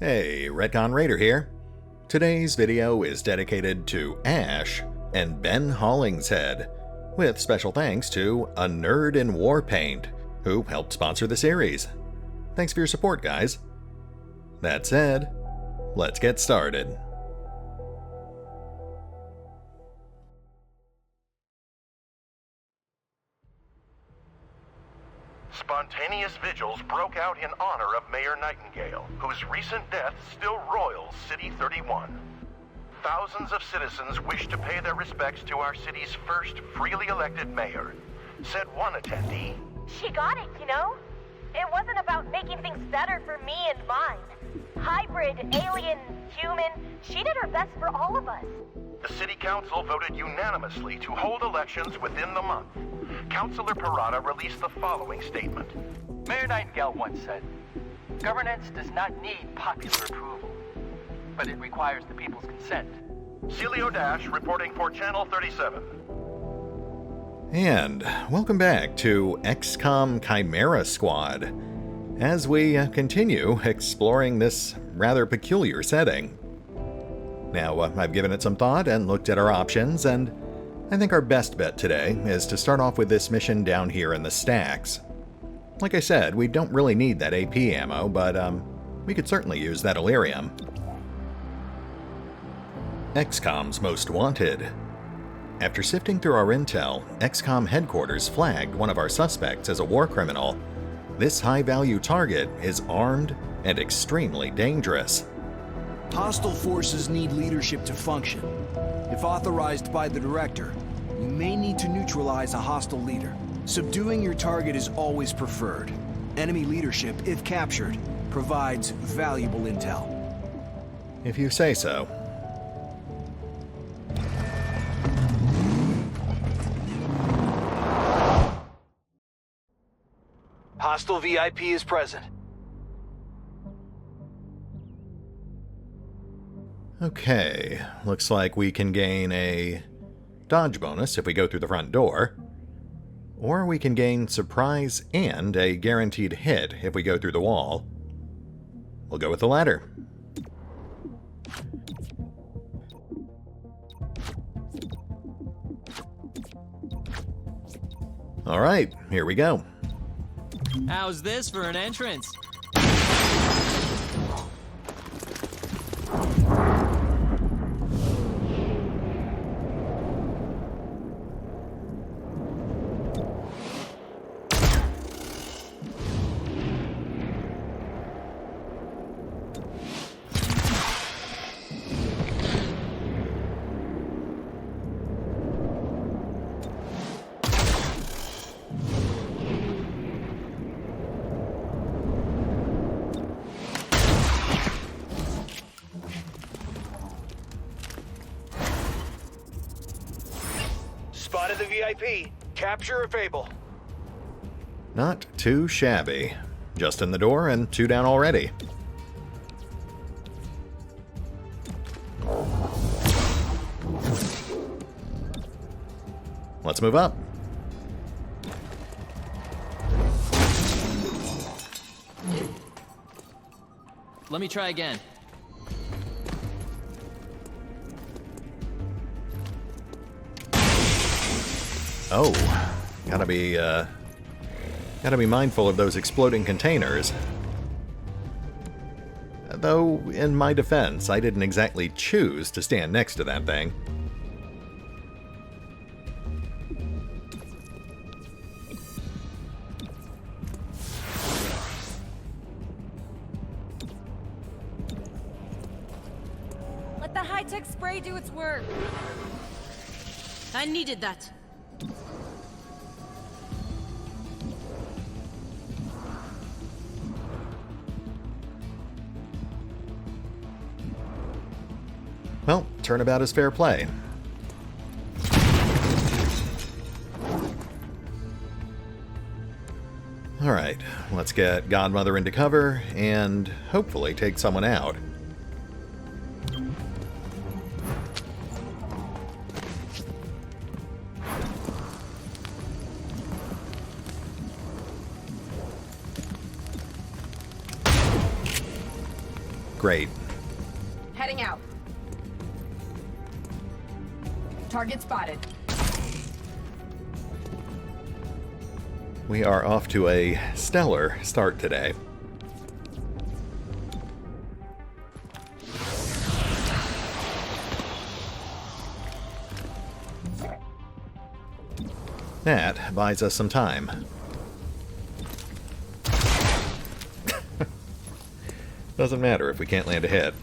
Hey, RetconRaider here. Today's video is dedicated to Ash and Ben Hollingshead, with special thanks to Anerdinwarpaint, who helped sponsor the series. Thanks for your support, guys. That said, let's get started. Spontaneous vigils broke out in honor of Mayor Nightingale, whose recent death still roils City 31. Thousands of citizens wish to pay their respects to our city's first freely elected mayor, said one attendee. She got it, you know? It wasn't about making things better for me and mine. Hybrid, alien, human, she did her best for all of us. The city council voted unanimously to hold elections within the month. Councilor Parada released the following statement. Mayor Nightingale once said, "Governance does not need popular approval, but it requires the people's consent." Celio Dash reporting for Channel 37. And welcome back to XCOM Chimera Squad, as we continue exploring this rather peculiar setting. Now, I've given it some thought and looked at our options, and I think our best bet today is to start off with this mission down here in the stacks. Like I said, we don't really need that AP ammo, but we could certainly use that Elerium. XCOM's Most Wanted. After sifting through our intel, XCOM headquarters flagged one of our suspects as a war criminal. This high-value target is armed and extremely dangerous. Hostile forces need leadership to function. If authorized by the director, you may need to neutralize a hostile leader. Subduing your target is always preferred. Enemy leadership, if captured, provides valuable intel. If you say so. Hostile VIP is present. Okay, looks like we can gain a dodge bonus if we go through the front door, or we can gain surprise and a guaranteed hit if we go through the wall. We'll go with the latter. Alright, here we go. How's this for an entrance? Spotted the VIP. Capture or Fable. Not too shabby. Just in the door and 2 down already. Let's move up. Let me try again. Oh, gotta be mindful of those exploding containers. Though, in my defense, I didn't exactly choose to stand next to that thing. Let the high-tech spray do its work. I needed that. Well, turnabout is fair play. Alright, let's get Godmother into cover and hopefully take someone out. Great. Heading out. Target spotted. We are off to a stellar start today. That buys us some time. Doesn't matter if we can't land a hit.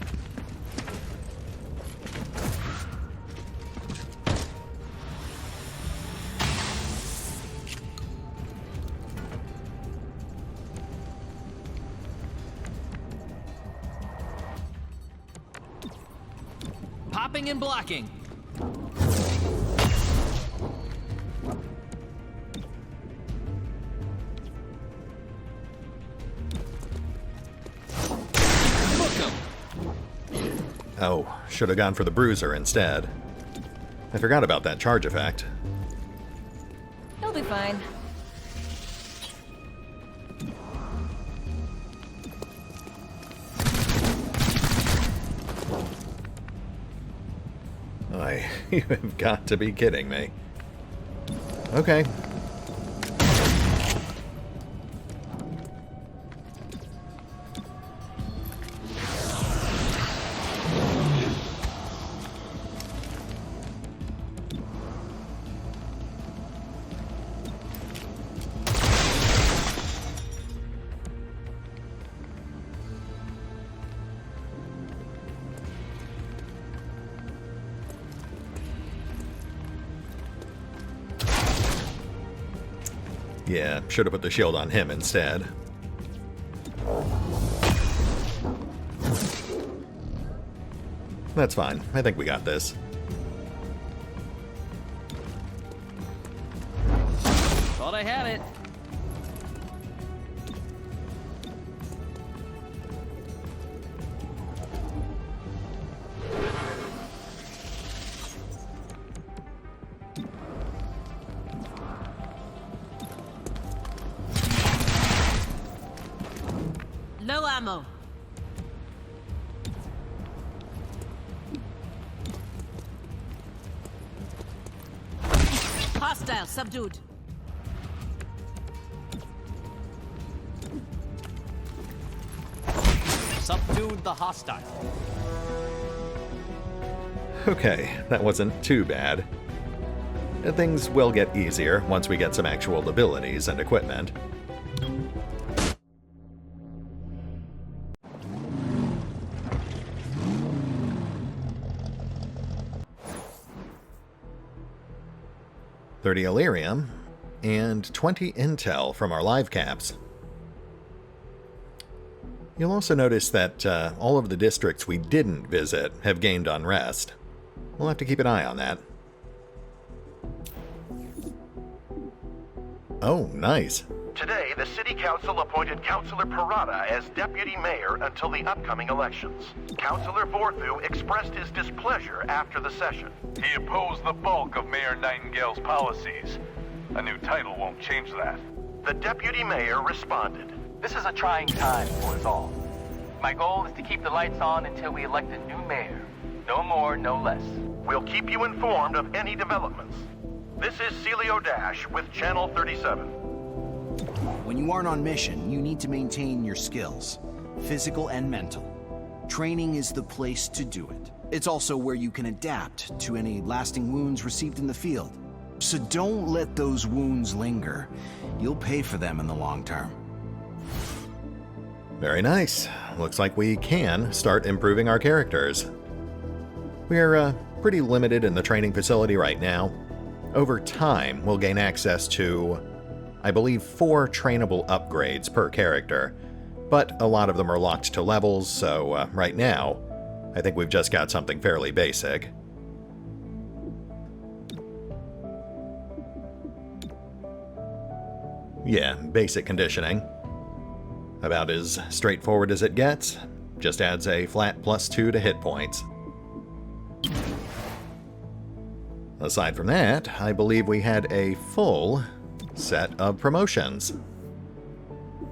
Popping and blocking. Oh, should have gone for the bruiser instead. I forgot about that charge effect. He'll be fine. You have got to be kidding me. Okay. Yeah, should have put the shield on him instead. That's fine. I think we got this. Thought I had it. Low ammo. Hostile subdued. Subdued the hostile. Okay, that wasn't too bad. Things will get easier once we get some actual abilities and equipment. $30 Illyrium, and 20 intel from our live caps. You'll also notice that all of the districts we didn't visit have gained unrest. We'll have to keep an eye on that. Oh, nice. Today, the City Council appointed Councilor Parada as Deputy Mayor until the upcoming elections. Councilor Vorthu expressed his displeasure after the session. He opposed the bulk of Mayor Nightingale's policies. A new title won't change that. The Deputy Mayor responded. This is a trying time for us all. My goal is to keep the lights on until we elect a new mayor. No more, no less. We'll keep you informed of any developments. This is Celio Dash with Channel 37. When you aren't on mission, you need to maintain your skills, physical and mental. Training is the place to do it. It's also where you can adapt to any lasting wounds received in the field. So don't let those wounds linger. You'll pay for them in the long term. Very nice. Looks like we can start improving our characters. We're pretty limited in the training facility right now. Over time, we'll gain access to, I believe, 4 trainable upgrades per character, but a lot of them are locked to levels, so right now, I think we've just got something fairly basic. Yeah, basic conditioning. About as straightforward as it gets, just adds a flat +2 to hit points. Aside from that, I believe we had a full set of promotions.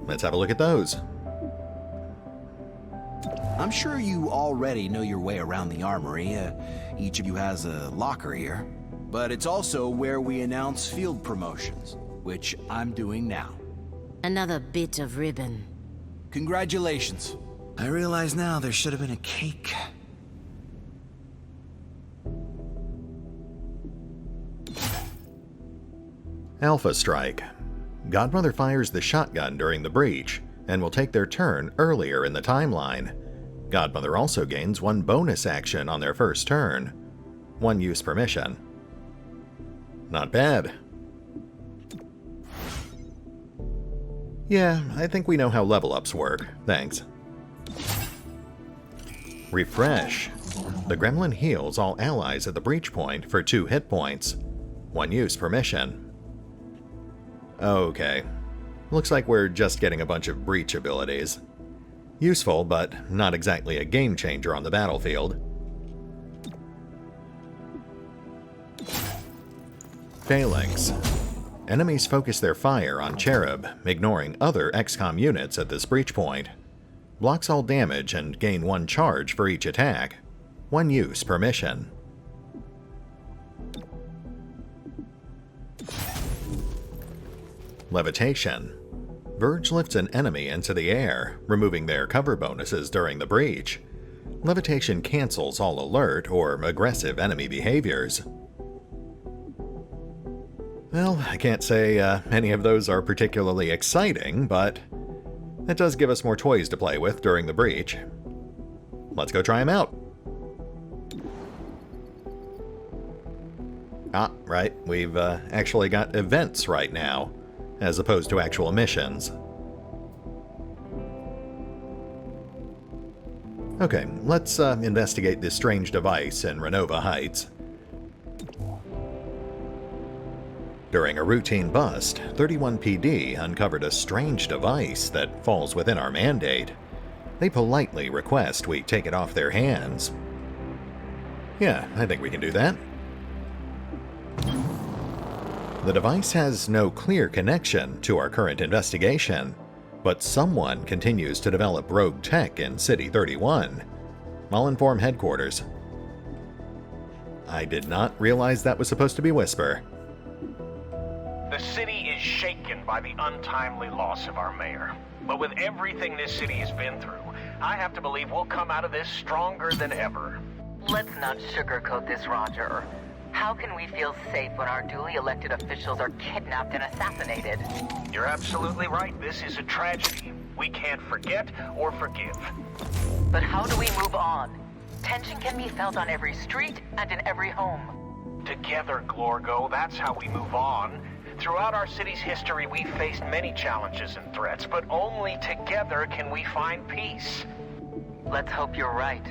Let's have a look at those. I'm sure you already know your way around the armory. Each of you has a locker here. But it's also where we announce field promotions, which I'm doing now. Another bit of ribbon. Congratulations. I realize now there should have been a cake. Alpha Strike. Godmother fires the shotgun during the breach, and will take their turn earlier in the timeline. Godmother also gains 1 bonus action on their first turn. 1 use per mission. Not bad. Yeah, I think we know how level ups work. Thanks. Refresh. The gremlin heals all allies at the breach point for 2 hit points. 1 use per mission. Okay. Looks like we're just getting a bunch of breach abilities. Useful, but not exactly a game changer on the battlefield. Phalanx. Enemies focus their fire on Cherub, ignoring other XCOM units at this breach point. Blocks all damage and gain 1 charge for each attack. 1 use per mission. Levitation. Verge lifts an enemy into the air, removing their cover bonuses during the breach. Levitation cancels all alert or aggressive enemy behaviors. Well, I can't say any of those are particularly exciting, but it does give us more toys to play with during the breach. Let's go try them out. Ah, right, we've actually got events right now, as opposed to actual missions. Okay, let's investigate this strange device in Renova Heights. During a routine bust, 31 PD uncovered a strange device that falls within our mandate. They politely request we take it off their hands. Yeah, I think we can do that. The device has no clear connection to our current investigation, but someone continues to develop rogue tech in City 31. I'll inform headquarters. I did not realize that was supposed to be Whisper. The city is shaken by the untimely loss of our mayor. But with everything this city has been through, I have to believe we'll come out of this stronger than ever. Let's not sugarcoat this, Roger. How can we feel safe when our duly elected officials are kidnapped and assassinated? You're absolutely right. This is a tragedy. We can't forget or forgive. But how do we move on? Tension can be felt on every street and in every home. Together, Glorgo, that's how we move on. Throughout our city's history, we've faced many challenges and threats, but only together can we find peace. Let's hope you're right.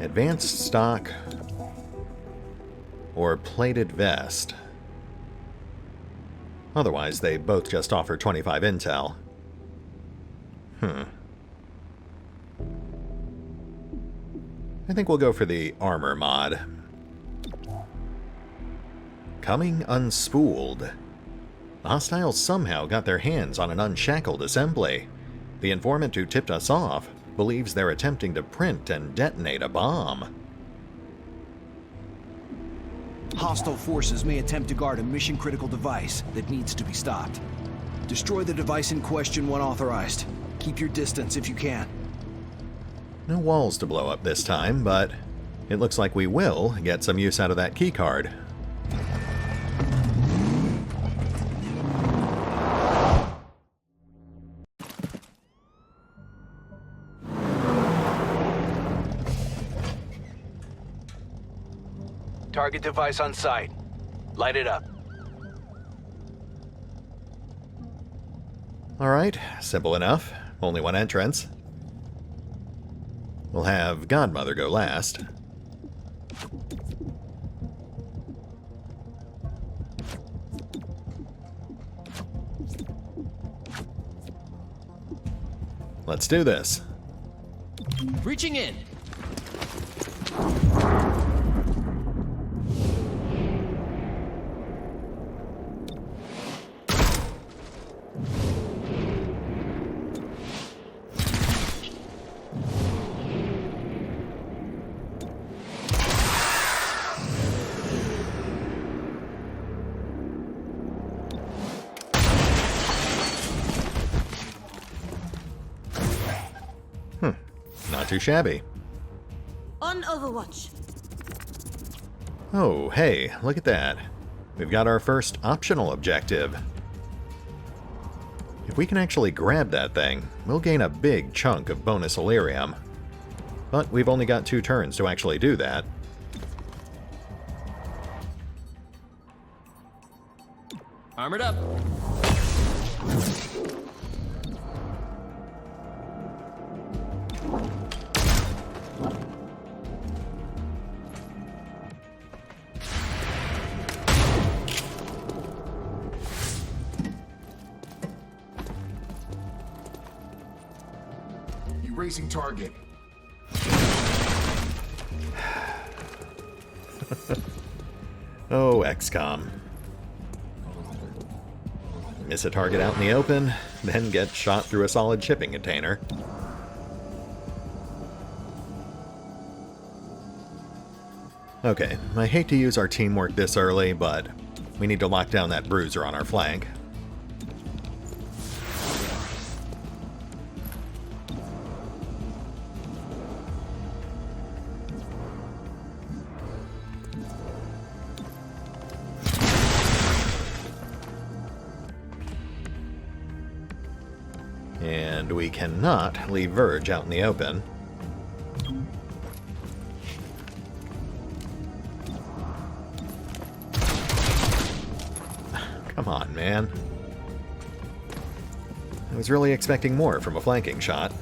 Advanced stock or plated vest. Otherwise, they both just offer 25 intel. I think we'll go for the armor mod. Coming unspooled. The hostiles somehow got their hands on an unshackled assembly. The informant who tipped us off believes they're attempting to print and detonate a bomb. Hostile forces may attempt to guard a mission-critical device that needs to be stopped. Destroy the device in question when authorized. Keep your distance if you can. No walls to blow up this time, but it looks like we will get some use out of that keycard. Target device on site. Light it up. Alright, simple enough. Only 1 entrance. We'll have Godmother go last. Let's do this. Reaching in. Not too shabby. On Overwatch. Oh, hey, look at that. We've got our first optional objective. If we can actually grab that thing, we'll gain a big chunk of bonus Elerium. But we've only got 2 turns to actually do that. Armored up. Erasing target. Oh, XCOM. Miss a target out in the open, then get shot through a solid shipping container. Okay, I hate to use our teamwork this early, but we need to lock down that bruiser on our flank. And we cannot leave Verge out in the open. Come on, man. I was really expecting more from a flanking shot.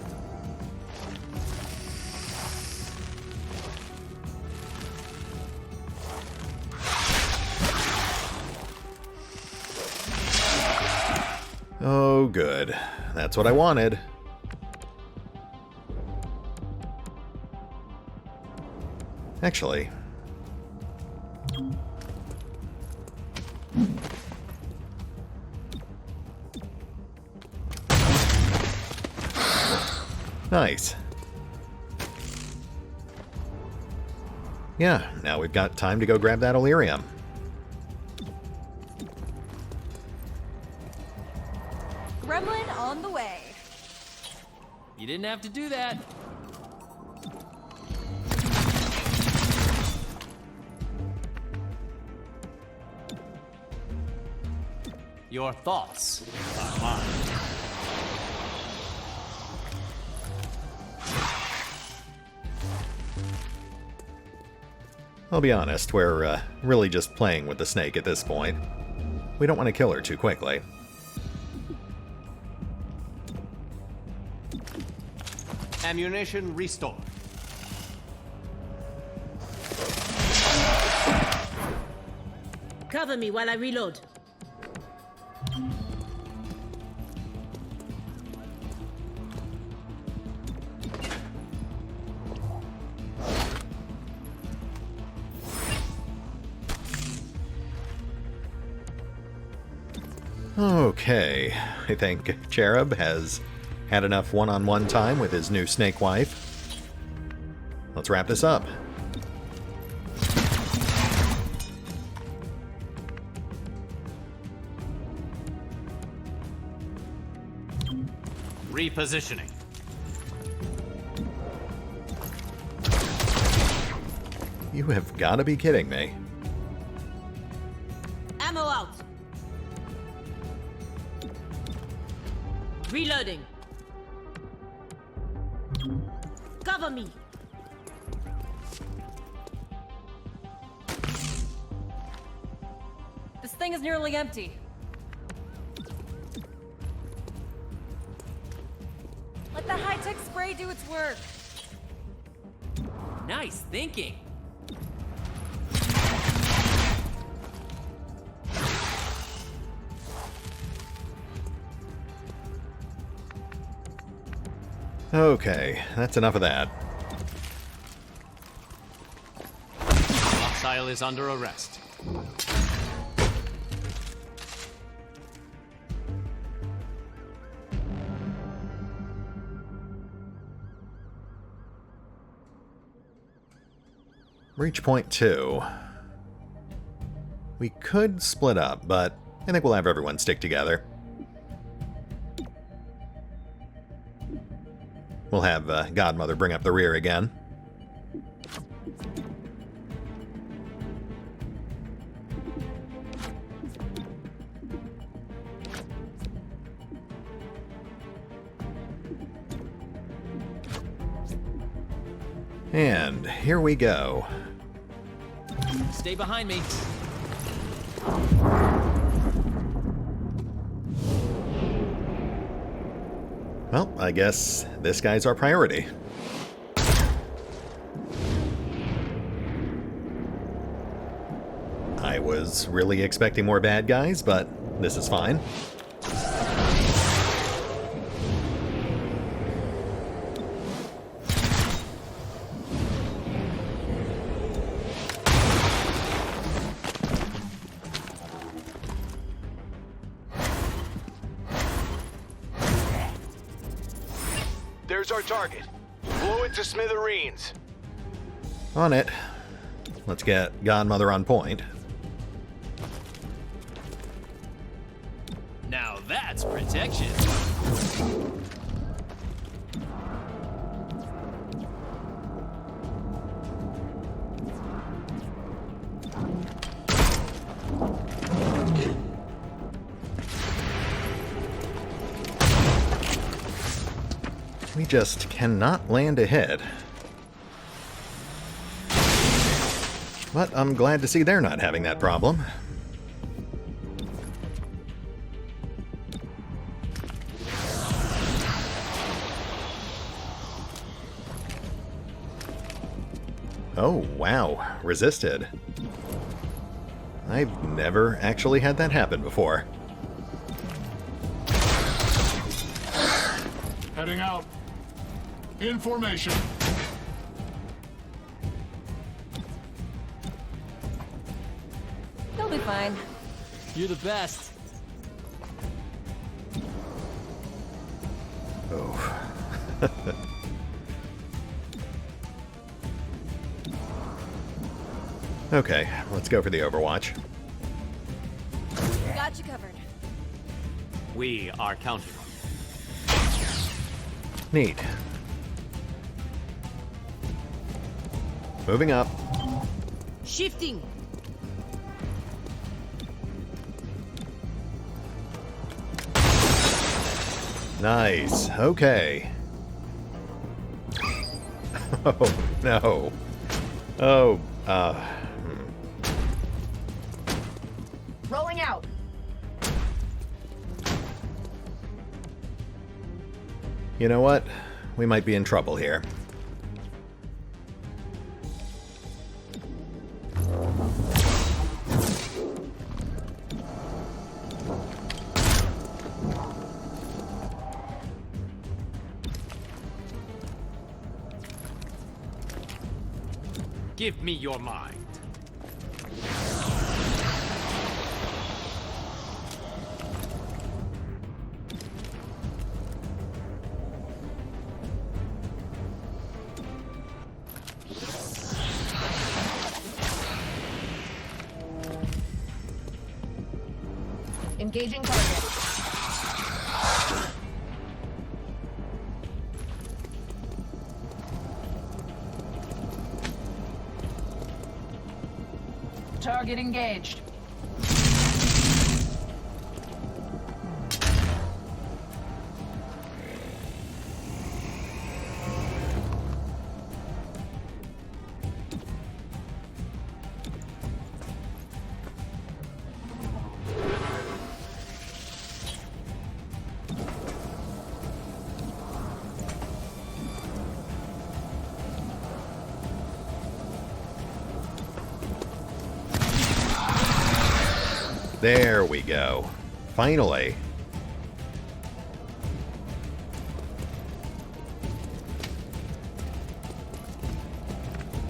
Oh, good. That's what I wanted. Actually... Nice. Yeah, now we've got time to go grab that Elerium. Gremlin on the way. You didn't have to do that. Your thoughts are mine. I'll be honest, we're really just playing with the snake at this point. We don't want to kill her too quickly. Ammunition restored. Cover me while I reload. Okay, I think Cherub has had enough one-on-one time with his new snake wife. Let's wrap this up. Repositioning. You have got to be kidding me. Ammo out. Reloading. Cover me. This thing is nearly empty. Let the high-tech spray do its work. Nice thinking. Okay, that's enough of that. Hostile is under arrest. Reach point 2. We could split up, but I think we'll have everyone stick together. We'll have Godmother bring up the rear again. And here we go. Stay behind me. Well, I guess this guy's our priority. I was really expecting more bad guys, but this is fine. There's our target. Blow it to smithereens. On it. Let's get Godmother on point. Now that's protection. We just cannot land a hit. But I'm glad to see they're not having that problem. Oh, wow. Resisted. I've never actually had that happen before. Heading out. In formation. They'll be fine. You're the best. Oh. Okay, let's go for the Overwatch. Got you covered. We are counting on Neat. Moving up. Shifting. Nice. Okay. Oh, no. Oh, Rolling out. You know what? We might be in trouble here. Give me your mind. Engaging target. Target engaged. There we go. Finally.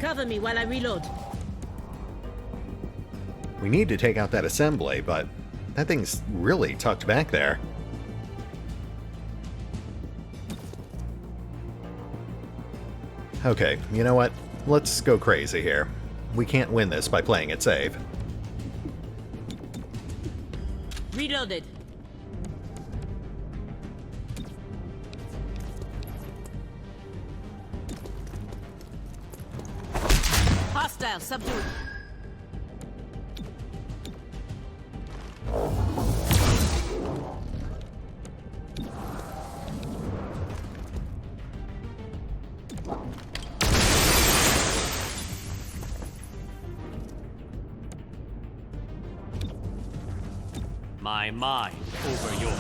Cover me while I reload. We need to take out that assembly, but that thing's really tucked back there. Okay, you know what? Let's go crazy here. We can't win this by playing it safe. Reloaded. Hostile, subdued. My mind over yours.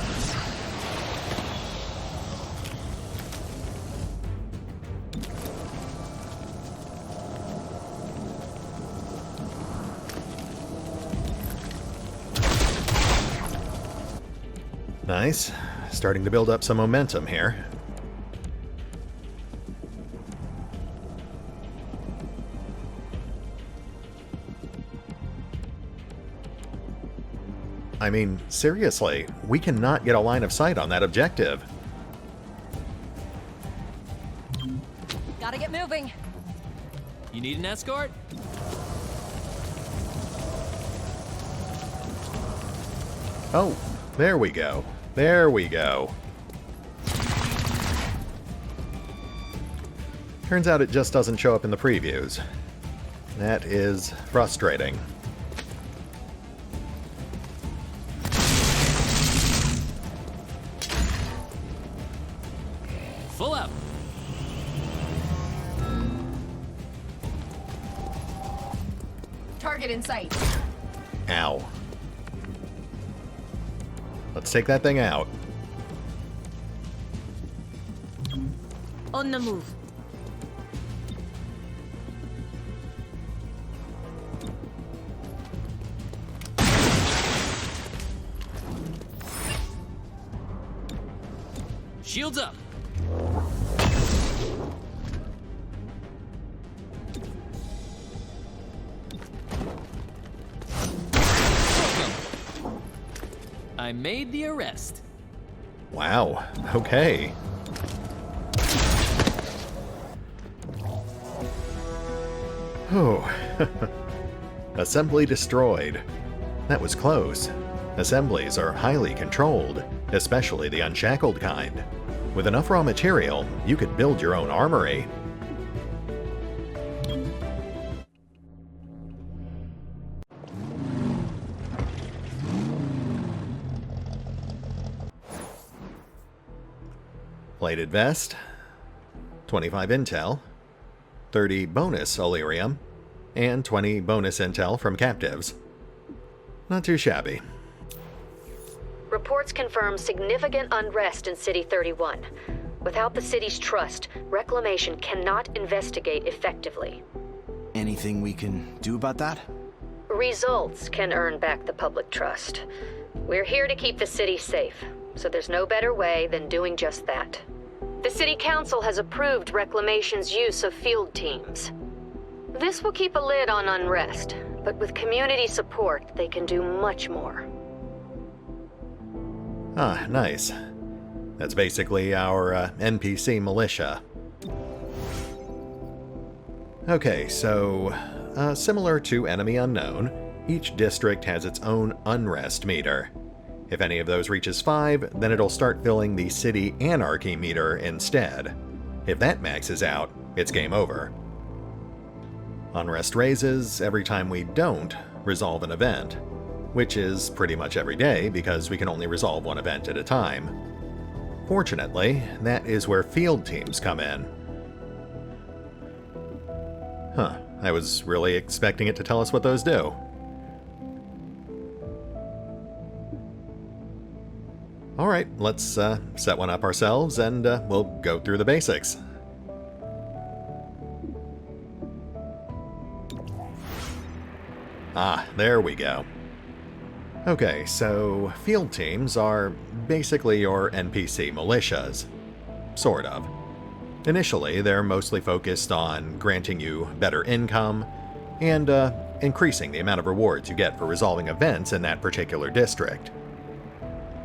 Nice. Starting to build up some momentum here. I mean, seriously, we cannot get a line of sight on that objective. Gotta get moving. You need an escort? Oh, there we go. There we go. Turns out it just doesn't show up in the previews. That is frustrating. Full up. Target in sight. Ow. Let's take that thing out. On the move. Shields up. I made the arrest. Wow. Okay. Oh. Assembly destroyed. That was close. Assemblies are highly controlled, especially the unshackled kind. With enough raw material, you could build your own armory. Plated vest, 25 intel, 30 bonus Illyrium, and 20 bonus intel from captives. Not too shabby. Reports confirm significant unrest in City 31. Without the city's trust, Reclamation cannot investigate effectively. Anything we can do about that? Results can earn back the public trust. We're here to keep the city safe, so there's no better way than doing just that. The City Council has approved Reclamation's use of field teams. This will keep a lid on unrest, but with community support, they can do much more. Ah, nice. That's basically our NPC militia. Okay, so similar to Enemy Unknown, each district has its own Unrest Meter. If any of those reaches 5, then it'll start filling the City Anarchy meter instead. If that maxes out, it's game over. Unrest raises every time we don't resolve an event, which is pretty much every day because we can only resolve one event at a time. Fortunately, that is where field teams come in. Huh, I was really expecting it to tell us what those do. Alright, let's set one up ourselves and we'll go through the basics. Ah, there we go. Okay, so field teams are basically your NPC militias. Sort of. Initially, they're mostly focused on granting you better income and increasing the amount of rewards you get for resolving events in that particular district.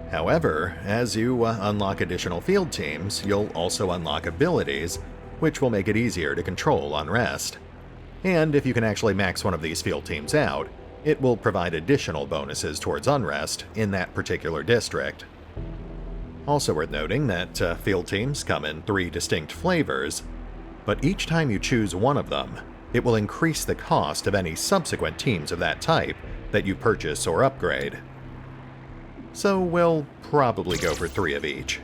However, as you unlock additional field teams, you'll also unlock abilities, which will make it easier to control unrest. And if you can actually max one of these field teams out, it will provide additional bonuses towards unrest in that particular district. Also worth noting that field teams come in 3 distinct flavors, but each time you choose one of them, it will increase the cost of any subsequent teams of that type that you purchase or upgrade. So we'll probably go for 3 of each.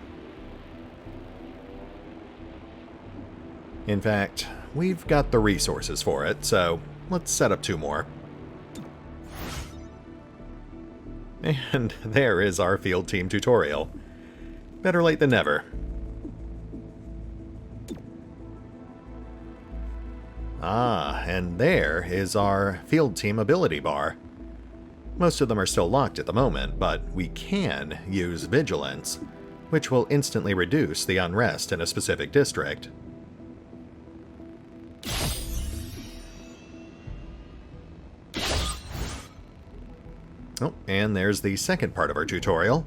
In fact, we've got the resources for it, so let's set up 2 more. And there is our field team tutorial. Better late than never. Ah, and there is our field team ability bar. Most of them are still locked at the moment, but we can use Vigilance, which will instantly reduce the unrest in a specific district. Oh, and there's the second part of our tutorial.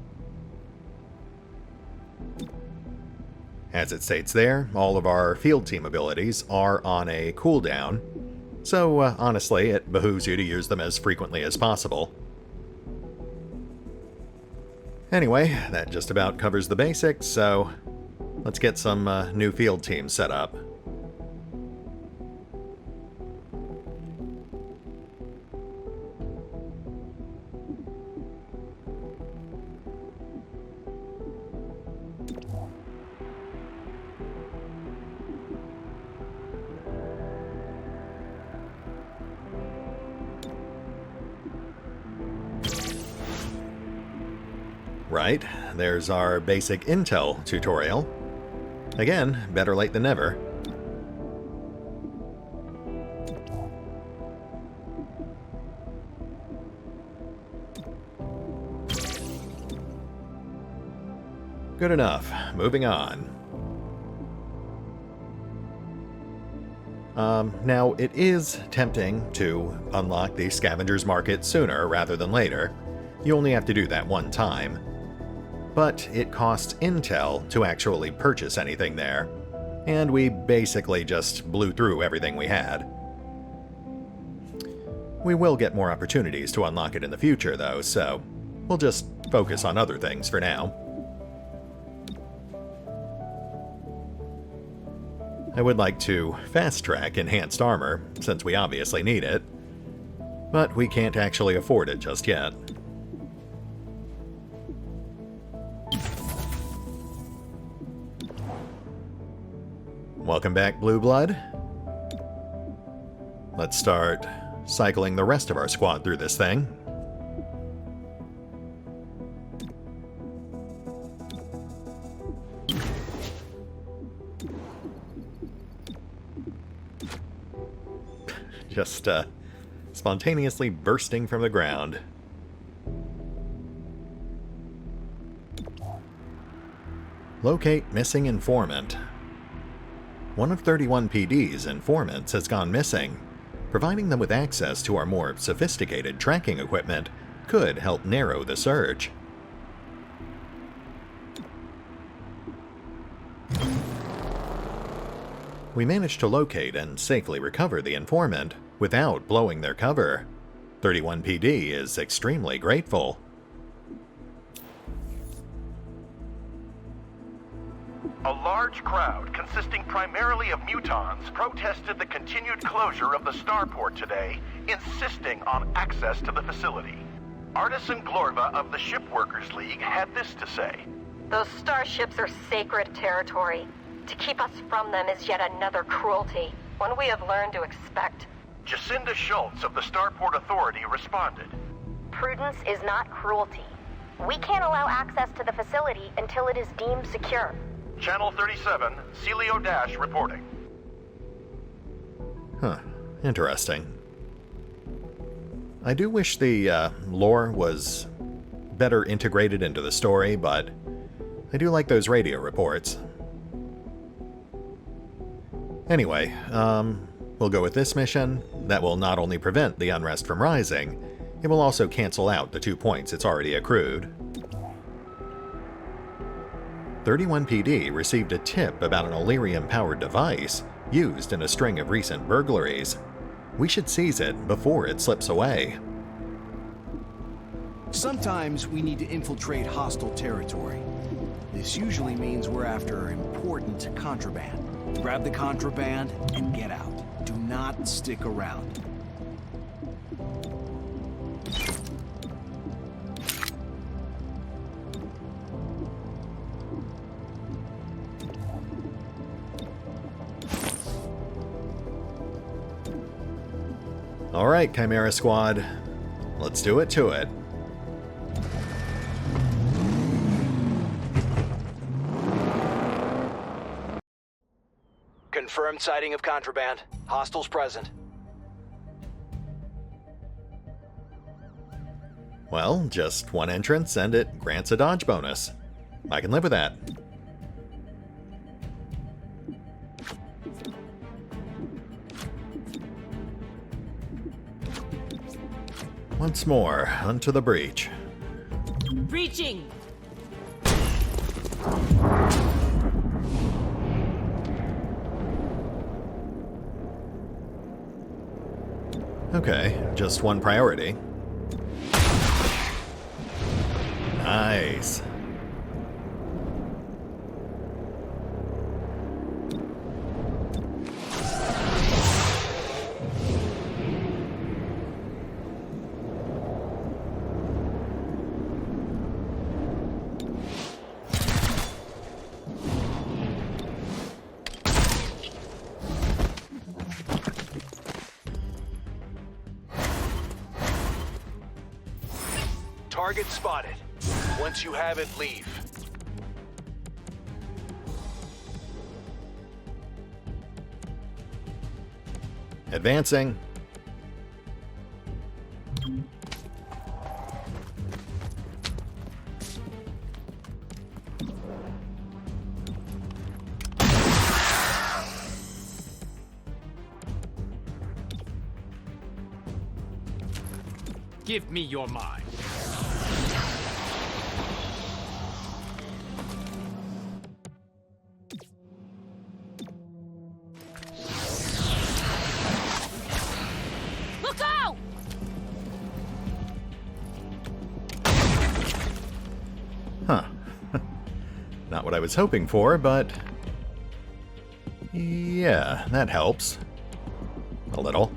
As it states there, all of our field team abilities are on a cooldown, so honestly, it behooves you to use them as frequently as possible. Anyway, that just about covers the basics, so let's get some new field teams set up. Right, there's our basic intel tutorial. Again, better late than never. Good enough. Moving on. Now, it is tempting to unlock the Scavenger's Market sooner rather than later. You only have to do that one time. But it costs intel to actually purchase anything there, and we basically just blew through everything we had. We will get more opportunities to unlock it in the future, though, so we'll just focus on other things for now. I would like to fast-track enhanced armor, since we obviously need it, but we can't actually afford it just yet. Welcome back, Blue Blood. Let's start cycling the rest of our squad through this thing. Just spontaneously bursting from the ground. Locate missing informant. One of 31 PD's informants has gone missing. Providing them with access to our more sophisticated tracking equipment could help narrow the search. We managed to locate and safely recover the informant without blowing their cover. 31 PD is extremely grateful. A large crowd consisting primarily of mutons protested the continued closure of the starport today, insisting on access to the facility. Artisan Glorva of the Shipworkers League had this to say. Those starships are sacred territory. To keep us from them is yet another cruelty, one we have learned to expect. Jacinda Schultz of the Starport Authority responded. Prudence is not cruelty. We can't allow access to the facility until it is deemed secure. Channel 37, Celio Dash reporting. Huh. Interesting. I do wish the lore was better integrated into the story, but I do like those radio reports. Anyway, we'll go with this mission. That will not only prevent the unrest from rising, it will also cancel out the 2 points it's already accrued. 31 PD received a tip about an Illyrium-powered device used in a string of recent burglaries. We should seize it before it slips away. Sometimes we need to infiltrate hostile territory. This usually means we're after important contraband. Grab the contraband and get out. Do not stick around. All right, Chimera Squad. Let's do it to it. Confirmed sighting of contraband. Hostiles present. Well, just one entrance and it grants a dodge bonus. I can live with that. Once more, onto the breach. Breaching! Okay, just one priority. Nice. Target spotted. Once you have it, leave. Advancing. Give me your mind. Look out! Huh. Not what I was hoping for, but... yeah, that helps. A little.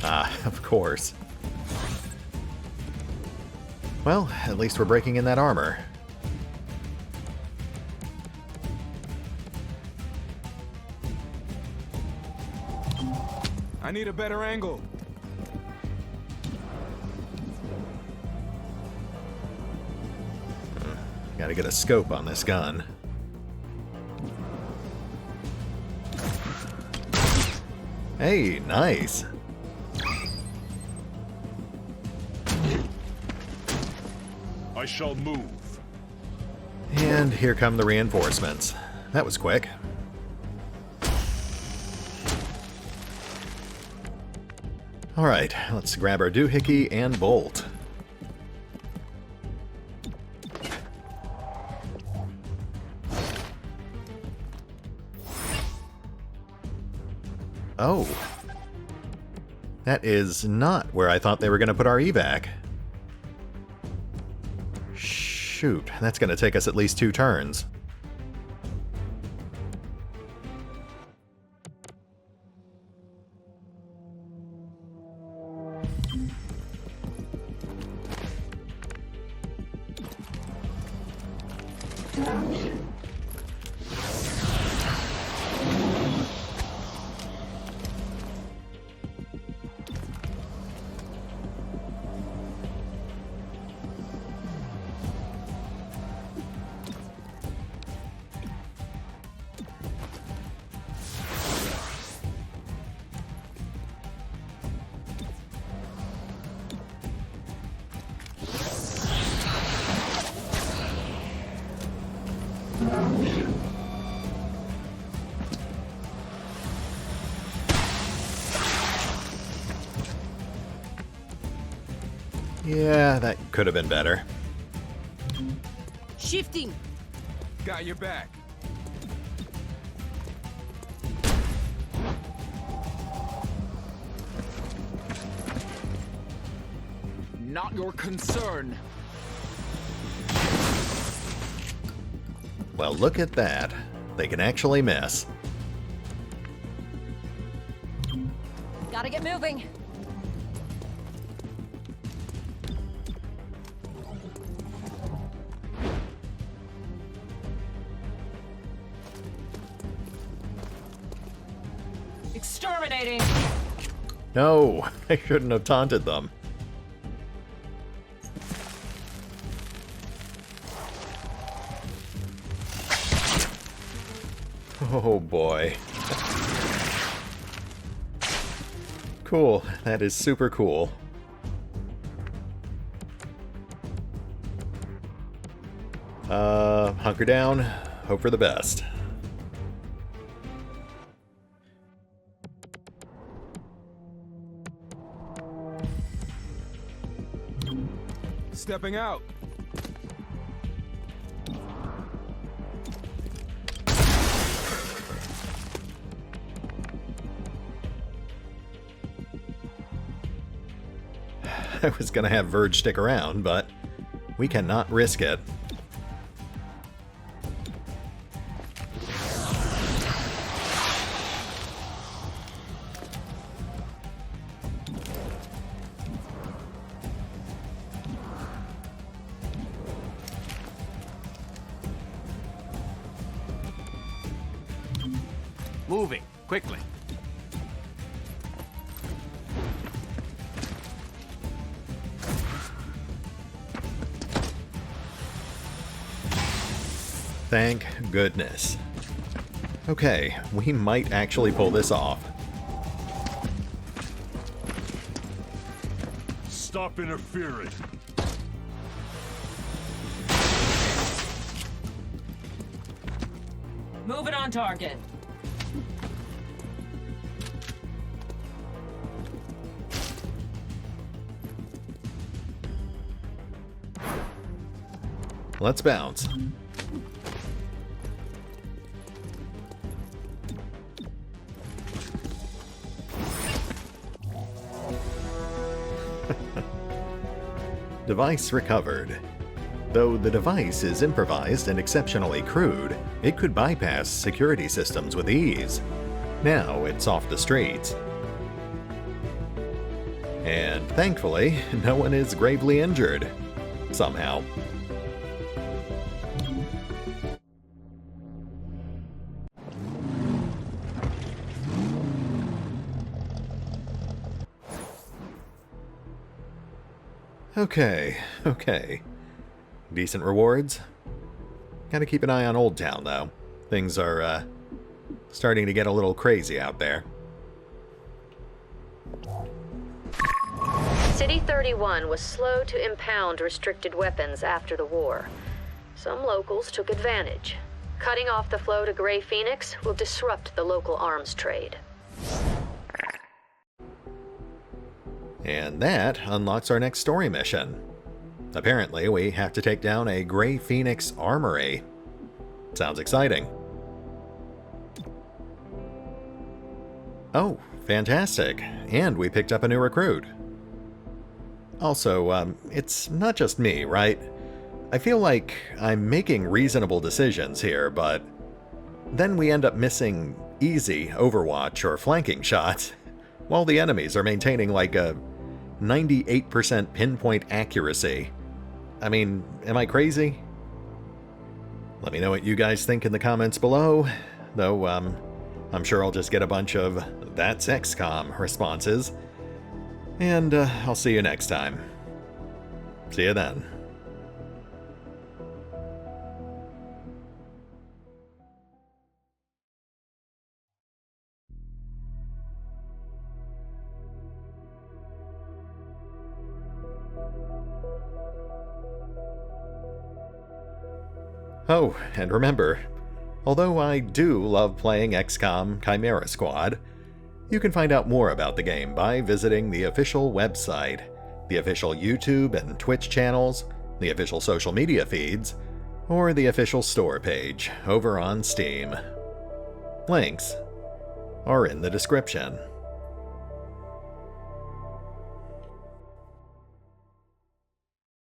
Ah, of course. Well, at least we're breaking in that armor. I need a better angle. Gotta get a scope on this gun. Hey, nice. I shall move. And here come the reinforcements. That was quick. Alright, let's grab our doohickey and bolt. Oh. That is not where I thought they were going to put our evac. Shoot, that's going to take us at least 2 turns. Yeah, that could have been better. Shifting. Got your back. Not your concern. Well, look at that. They can actually miss. Gotta get moving. Exterminating. No, I shouldn't have taunted them. Oh boy. Cool. That is super cool. Hunker down. Hope for the best. Stepping out. I was gonna have Verge stick around, but we cannot risk it. Moving, quickly. Thank goodness. Okay, we might actually pull this off. Stop interfering. Moving on target. Let's bounce. Device recovered. Though the device is improvised and exceptionally crude, it could bypass security systems with ease. Now it's off the streets. And thankfully, no one is gravely injured. Somehow. Okay. Decent rewards. Gotta keep an eye on Old Town, though. Things are, starting to get a little crazy out there. City 31 was slow to impound restricted weapons after the war. Some locals took advantage. Cutting off the flow to Grey Phoenix will disrupt the local arms trade. And that unlocks our next story mission. Apparently, we have to take down a Grey Phoenix armory. Sounds exciting. Oh, fantastic. And we picked up a new recruit. Also, it's not just me, right? I feel like I'm making reasonable decisions here, but then we end up missing easy Overwatch or flanking shots, while the enemies are maintaining like a 98% pinpoint accuracy. I mean, am I crazy? Let me know what you guys think in the comments below, though I'm sure I'll just get a bunch of "That's XCOM" responses. And I'll see you next time. See you then. Oh, and remember, although I do love playing XCOM Chimera Squad, you can find out more about the game by visiting the official website, the official YouTube and Twitch channels, the official social media feeds, or the official store page over on Steam. Links are in the description.